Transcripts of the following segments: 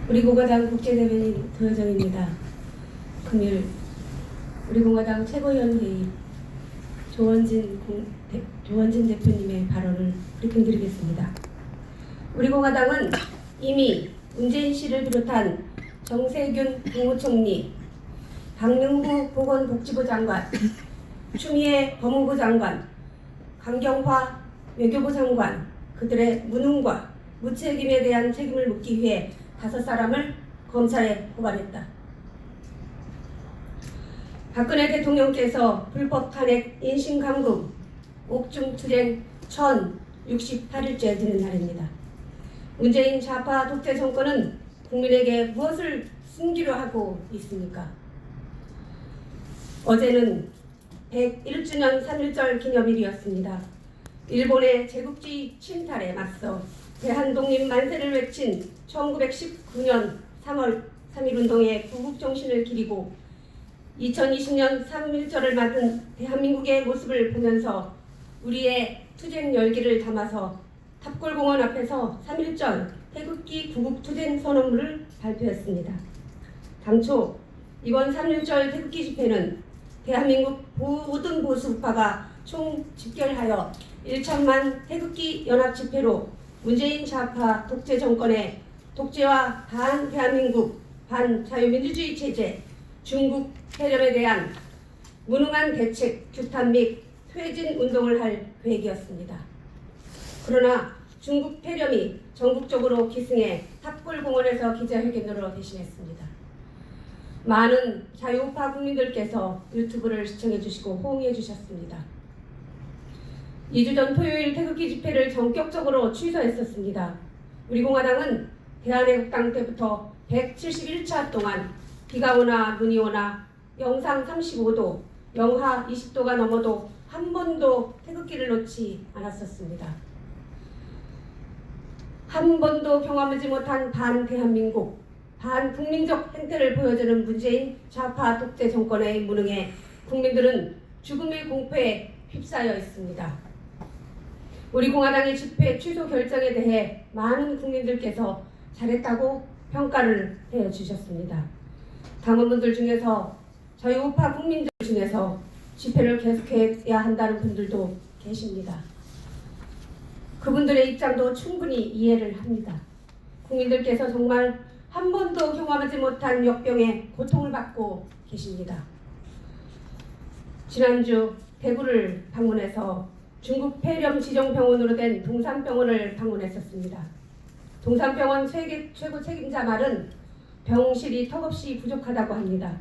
우리 공화당 국제대변인 도여정입니다. 금일 우리 공화당 최고위원회의 조원진 대표님의 발언을 브리핑드리겠습니다. 우리 공화당은 이미 문재인 씨를 비롯한 정세균 국무총리, 박능후 보건복지부 장관, 추미애 법무부 장관, 강경화 외교부 장관, 그들의 무능과 무책임에 대한 책임을 묻기 위해 5사람을 검찰에 고발했다. 박근혜 대통령께서 불법 탄핵, 인신감금, 옥중투쟁 1068일째 되는 날입니다. 문재인 좌파 독재 정권은 국민에게 무엇을 숨기려 하고 있습니까? 어제는 101주년 3.1절 기념일이었습니다. 일본의 제국주의 침탈에 맞서 대한독립 만세를 외친 1919년 3월 3.1운동의 구국정신을 기리고 2020년 3.1절을 맞은 대한민국의 모습을 보면서 우리의 투쟁 열기를 담아서 탑골공원 앞에서 3.1절 태극기 구국투쟁 선언문을 발표했습니다. 당초 이번 3.1절 태극기 집회는 대한민국 모든 보수파가 총 집결하여 1천만 태극기 연합 집회로 문재인 좌파 독재 정권의 독재와 반대한민국, 반자유민주주의 체제, 중국 폐렴에 대한 무능한 대책, 규탄 및 퇴진 운동을 할 계획이었습니다. 그러나 중국 폐렴이 전국적으로 기승해 탑골공원에서 기자회견으로 대신했습니다. 많은 자유우파 국민들께서 유튜브를 시청해 주시고 호응해 주셨습니다. 2주 전 토요일 태극기 집회를 전격적으로 취소했었습니다. 우리 공화당은 대한애국당 때부터 171차 동안 비가 오나 눈이 오나 영상 35도, 영하 20도가 넘어도 한 번도 태극기를 놓지 않았었습니다. 한 번도 경험하지 못한 반대한민국, 반국민적 행태를 보여주는 문재인 좌파 독재 정권의 무능에 국민들은 죽음의 공포에 휩싸여 있습니다. 우리 공화당의 집회 취소 결정에 대해 많은 국민들께서 잘했다고 평가를 해주셨습니다. 당원분들 중에서 저희 우파 국민들 중에서 집회를 계속해야 한다는 분들도 계십니다. 그분들의 입장도 충분히 이해를 합니다. 국민들께서 정말 한 번도 경험하지 못한 역병에 고통을 받고 계십니다. 지난주 대구를 방문해서 중국 폐렴 지정병원으로 된 동산병원을 방문했었습니다. 동산병원 최고 책임자 말은 병실이 턱없이 부족하다고 합니다.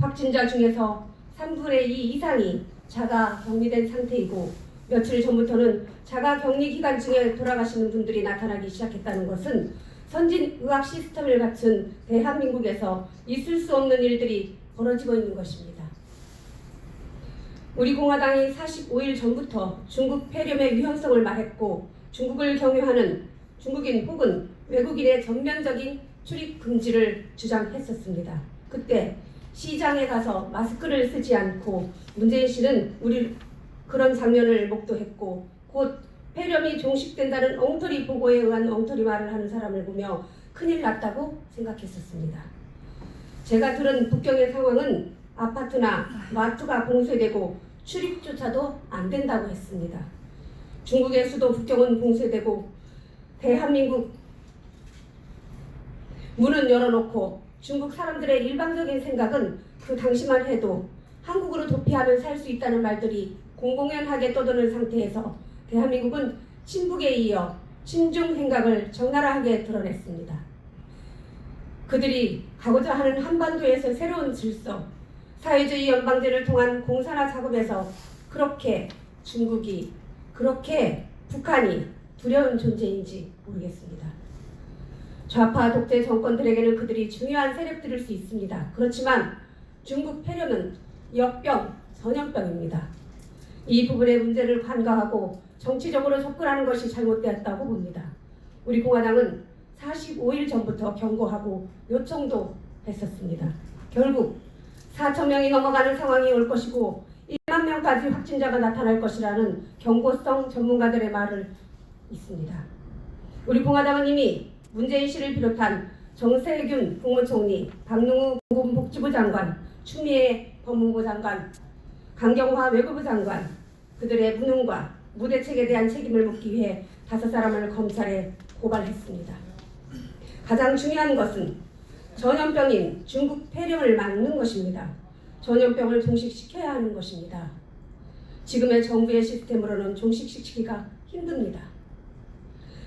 확진자 중에서 3분의 2 이상이 자가 격리된 상태이고 며칠 전부터는 자가 격리 기간 중에 돌아가시는 분들이 나타나기 시작했다는 것은 선진 의학 시스템을 갖춘 대한민국에서 있을 수 없는 일들이 벌어지고 있는 것입니다. 우리 공화당이 45일 전부터 중국 폐렴의 위험성을 말했고 중국을 경유하는 중국인 혹은 외국인의 전면적인 출입 금지를 주장했었습니다. 그때 시장에 가서 마스크를 쓰지 않고 문재인 씨는 우리 그런 장면을 목도했고 곧 폐렴이 종식된다는 엉터리 보고에 의한 엉터리 말을 하는 사람을 보며 큰일 났다고 생각했었습니다. 제가 들은 북경의 상황은 아파트나 마트가 봉쇄되고 출입조차도 안 된다고 했습니다. 중국의 수도 북경은 봉쇄되고 대한민국 문은 열어놓고 중국 사람들의 일방적인 생각은 그 당시만 해도 한국으로 도피하면 살 수 있다는 말들이 공공연하게 떠도는 상태에서 대한민국은 친북에 이어 친중 행각을 적나라하게 드러냈습니다. 그들이 가고자 하는 한반도에서 새로운 질서, 사회주의 연방제를 통한 공산화 작업에서 그렇게 중국이, 그렇게 북한이 두려운 존재인지 모르겠습니다. 좌파 독재 정권들에게는 그들이 중요한 세력들일 수 있습니다. 그렇지만 중국 폐렴은 역병, 전염병입니다. 이 부분의 문제를 간과하고 정치적으로 접근하는 것이 잘못되었다고 봅니다. 우리 공화당은 45일 전부터 경고하고 요청도 했었습니다. 결국 4천 명이 넘어가는 상황이 올 것이고 1만 명까지 확진자가 나타날 것이라는 경고성 전문가들의 말을 있습니다. 우리 공화당은 이미 문재인 씨를 비롯한 정세균 국무총리, 박능우 보건복지부 장관, 추미애 법무부 장관, 강경화 외교부 장관, 그들의 무능과 무대책에 대한 책임을 묻기 위해 5사람을 검찰에 고발했습니다. 가장 중요한 것은 전염병인 중국 폐렴을 막는 것입니다. 전염병을 종식시켜야 하는 것입니다. 지금의 정부의 시스템으로는 종식시키기가 힘듭니다.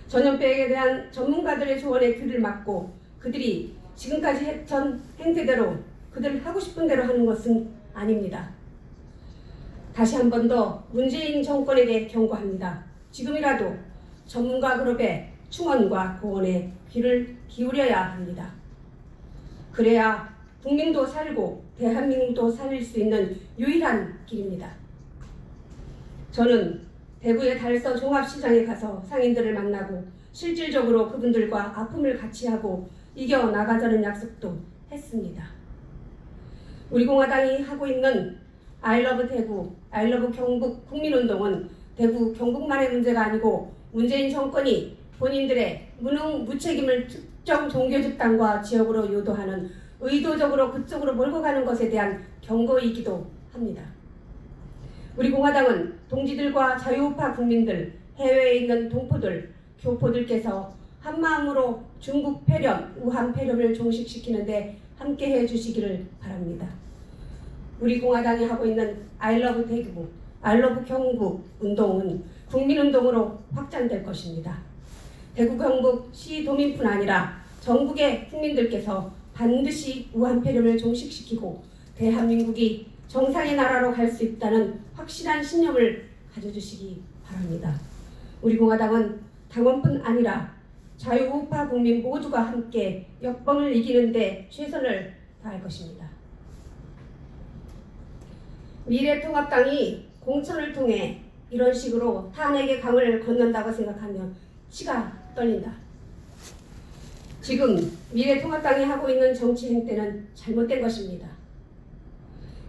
전염병에 대한 전문가들의 조언에 귀를 막고 그들이 지금까지 했던 행태대로 그들 하고 싶은 대로 하는 것은 아닙니다. 다시 한 번 더 문재인 정권에 대해 경고합니다. 지금이라도 전문가 그룹의 충언과 고언에 귀를 기울여야 합니다. 그래야 국민도 살고 대한민국도 살릴 수 있는 유일한 길입니다. 저는 대구의 달서 종합시장에 가서 상인들을 만나고 실질적으로 그분들과 아픔을 같이 하고 이겨나가자는 약속도 했습니다. 우리 공화당이 하고 있는 아이러브 대구, 아이러브 경북 국민운동은 대구 경북만의 문제가 아니고 문재인 정권이 본인들의 무능 무책임을 특정 종교 집단과 지역으로 유도하는 의도적으로 그쪽으로 몰고 가는 것에 대한 경고이기도 합니다. 우리 공화당은 동지들과 자유우파 국민들, 해외에 있는 동포들, 교포들께서 한마음으로 중국 폐렴, 우한 폐렴을 종식시키는데 함께해 주시기를 바랍니다. 우리 공화당이 하고 있는 아이러브 대구, 아이러브 경북 운동은 국민운동으로 확장될 것입니다. 대구 경북 시도민뿐 아니라 전국의 국민들께서 반드시 우한 폐렴을 종식시키고 대한민국이 정상의 나라로 갈 수 있다는 확실한 신념을 가져주시기 바랍니다. 우리 공화당은 당원뿐 아니라 자유우파 국민 모두가 함께 역병을 이기는 데 최선을 다할 것입니다. 미래통합당이 공천을 통해 이런 식으로 탄핵의 강을 건넌다고 생각하면 치가 떨린다. 지금 미래통합당이 하고 있는 정치 행태는 잘못된 것입니다.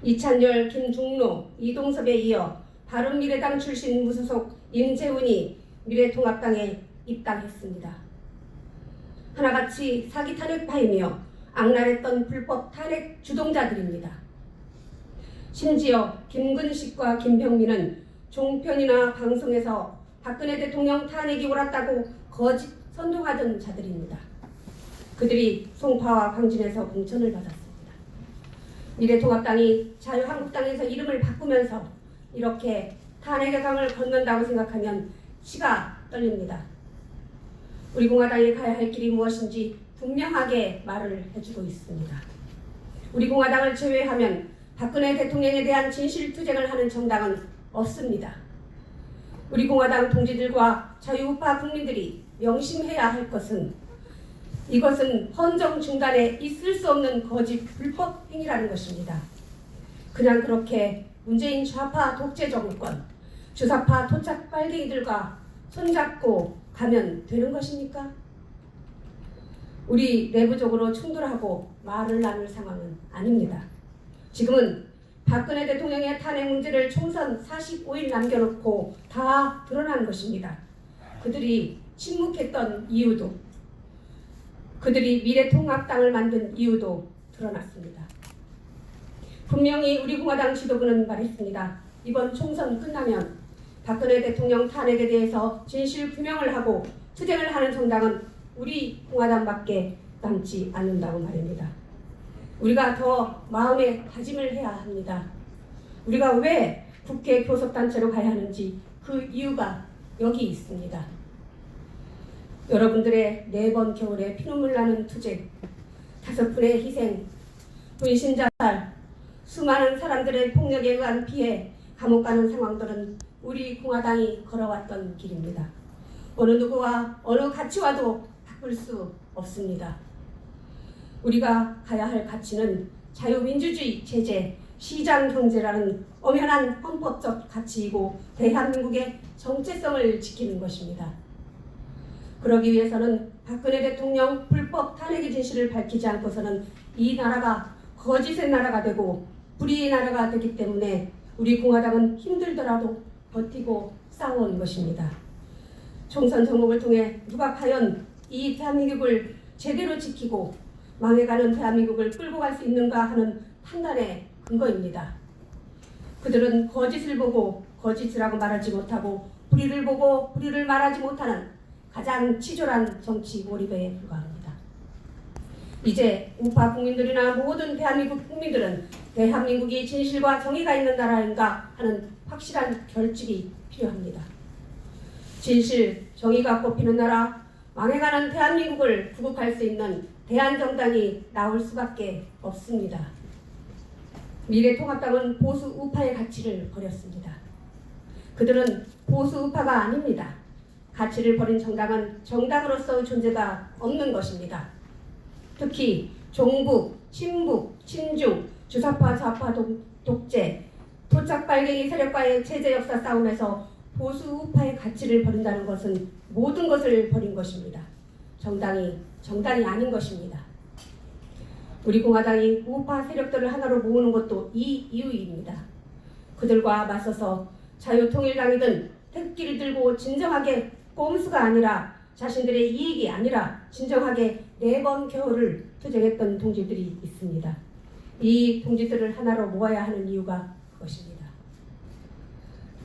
이찬열, 김중로, 이동섭에 이어 바른미래당 출신 무소속 임재훈이 미래통합당에 입당했습니다. 하나같이 사기 탄핵파이며 악랄했던 불법 탄핵 주동자들입니다. 심지어 김근식과 김병민은 종편이나 방송에서 박근혜 대통령 탄핵이 옳았다고 거짓 선동하던 자들입니다. 그들이 송파와 광진에서 공천을 받았습니다. 미래통합당이 자유한국당에서 이름을 바꾸면서 이렇게 탄핵의 강을 건넌다고 생각하면 치가 떨립니다. 우리 공화당이 가야 할 길이 무엇인지 분명하게 말을 해주고 있습니다. 우리 공화당을 제외하면 박근혜 대통령에 대한 진실투쟁을 하는 정당은 없습니다. 우리 공화당 동지들과 자유우파 국민들이 명심해야 할 것은 이것은 헌정 중단에 있을 수 없는 거짓 불법 행위라는 것입니다. 그냥 그렇게 문재인 좌파 독재 정권, 주사파 토착 빨갱이들과 손잡고 가면 되는 것입니까? 우리 내부적으로 충돌하고 말을 나눌 상황은 아닙니다. 지금은 박근혜 대통령의 탄핵 문제를 총선 45일 남겨놓고 다 드러난 것입니다. 그들이 침묵했던 이유도, 그들이 미래통합당을 만든 이유도 드러났습니다. 분명히 우리 공화당 지도부는 말했습니다. 이번 총선 끝나면 박근혜 대통령 탄핵에 대해서 진실 규명을 하고 투쟁을 하는 정당은 우리 공화당밖에 남지 않는다고 말입니다. 우리가 더 마음의 다짐을 해야 합니다. 우리가 왜 국회 교섭단체로 가야 하는지 그 이유가 여기 있습니다. 여러분들의 4번 겨울에 피눈물 나는 투쟁, 5분의 희생, 분신 자살, 수많은 사람들의 폭력에 의한 피해, 감옥 가는 상황들은 우리 공화당이 걸어왔던 길입니다. 어느 누구와 어느 가치와도 바꿀 수 없습니다. 우리가 가야 할 가치는 자유민주주의 체제, 시장경제라는 엄연한 헌법적 가치이고 대한민국의 정체성을 지키는 것입니다. 그러기 위해서는 박근혜 대통령 불법 탄핵의 진실을 밝히지 않고서는 이 나라가 거짓의 나라가 되고 불의의 나라가 되기 때문에 우리 공화당은 힘들더라도 버티고 싸워온 것입니다. 총선 정국을 통해 누가 과연 이 대한민국을 제대로 지키고 망해가는 대한민국을 끌고 갈 수 있는가 하는 판단의 근거입니다. 그들은 거짓을 보고 거짓이라고 말하지 못하고 불의를 보고 불의를 말하지 못하는 가장 치졸한 정치 몰입에 불과합니다. 이제 우파 국민들이나 모든 대한민국 국민들은 대한민국이 진실과 정의가 있는 나라인가 하는 확실한 결집이 필요합니다. 진실, 정의가 꼽히는 나라, 망해가는 대한민국을 구국할 수 있는 대한정당이 나올 수밖에 없습니다. 미래통합당은 보수 우파의 가치를 버렸습니다. 그들은 보수 우파가 아닙니다. 가치를 버린 정당은 정당으로서의 존재가 없는 것입니다. 특히 종북, 친북, 친중, 주사파, 좌파, 독재, 토착발갱이 세력과의 체제 역사 싸움에서 보수 우파의 가치를 버린다는 것은 모든 것을 버린 것입니다. 정당이 아닌 것입니다. 우리 공화당이 우파 세력들을 하나로 모으는 것도 이 이유입니다. 그들과 맞서서 자유통일당이든 택기를 들고 진정하게 꼼수가 아니라 자신들의 이익이 아니라 진정하게 4번 겨울을 투쟁했던 동지들이 있습니다. 이 동지들을 하나로 모아야 하는 이유가 그것입니다.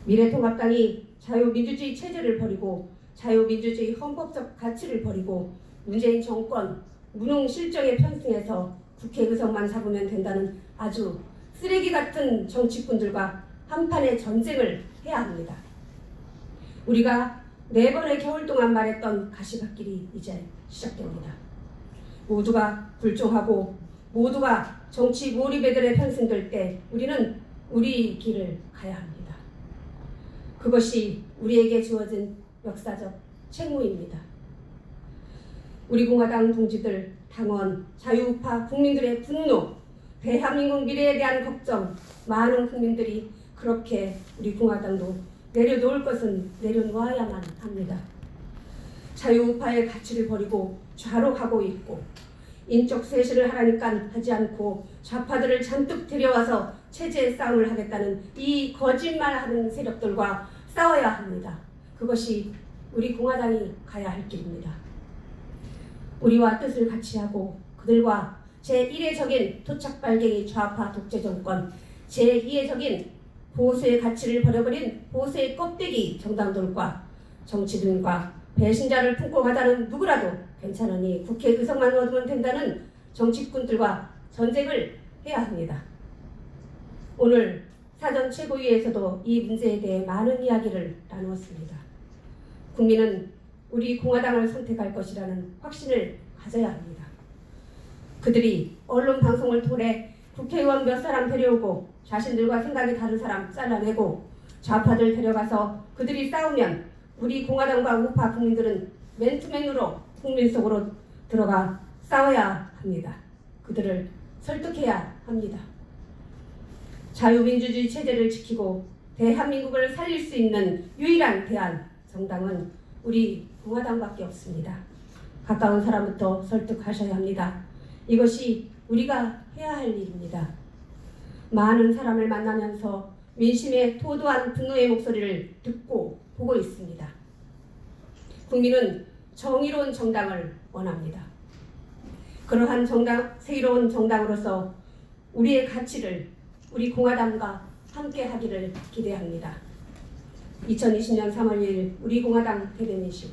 미래통합당이 자유민주주의 체제를 버리고 자유민주주의 헌법적 가치를 버리고 문재인 정권 무능 실정에 편승해서 국회 의석만 잡으면 된다는 아주 쓰레기 같은 정치꾼들과 한판의 전쟁을 해야 합니다. 우리가 4번의 겨울 동안 말했던 가시밭길이 이제 시작됩니다. 모두가 불종하고 모두가 정치 몰입애들에 편승될 때 우리는 우리 길을 가야 합니다. 그것이 우리에게 주어진 역사적 책무입니다. 우리 공화당 동지들, 당원, 자유우파 국민들의 분노, 대한민국 미래에 대한 걱정, 많은 국민들이 그렇게 우리 공화당도 내려놓을 것은 내려놓아야만 합니다. 자유우파의 가치를 버리고 좌로 가고 있고 인적 쇄신을 하라니까 하지 않고 좌파들을 잔뜩 데려와서 체제의 싸움을 하겠다는 이 거짓말하는 세력들과 싸워야 합니다. 그것이 우리 공화당이 가야 할 길입니다. 우리와 뜻을 같이 하고 그들과 제1회적인 토착발갱이 좌파 독재 정권, 제2회적인 보수의 가치를 버려버린 보수의 껍데기 정당들과 정치인과 배신자를 품고 가자는 누구라도 괜찮으니 국회 의석만 얻으면 된다는 정치꾼들과 전쟁을 해야 합니다. 오늘 사전 최고위에서도 이 문제에 대해 많은 이야기를 나누었습니다. 국민은 우리 공화당을 선택할 것이라는 확신을 가져야 합니다. 그들이 언론 방송을 통해 국회의원 몇 사람 데려오고 자신들과 생각이 다른 사람 잘라내고 좌파들 데려가서 그들이 싸우면 우리 공화당과 우파 국민들은 맨투맨으로 국민 속으로 들어가 싸워야 합니다. 그들을 설득해야 합니다. 자유민주주의 체제를 지키고 대한민국을 살릴 수 있는 유일한 대안 정당은 우리 공화당밖에 없습니다. 가까운 사람부터 설득하셔야 합니다. 이것이 우리가 해야 할 일입니다. 많은 사람을 만나면서 민심의 토도한 분노의 목소리를 듣고 보고 있습니다. 국민은 정의로운 정당을 원합니다. 그러한 새로운 정당으로서 우리의 가치를 우리 공화당과 함께 하기를 기대합니다. 2020년 3월 1일 우리 공화당 대변인실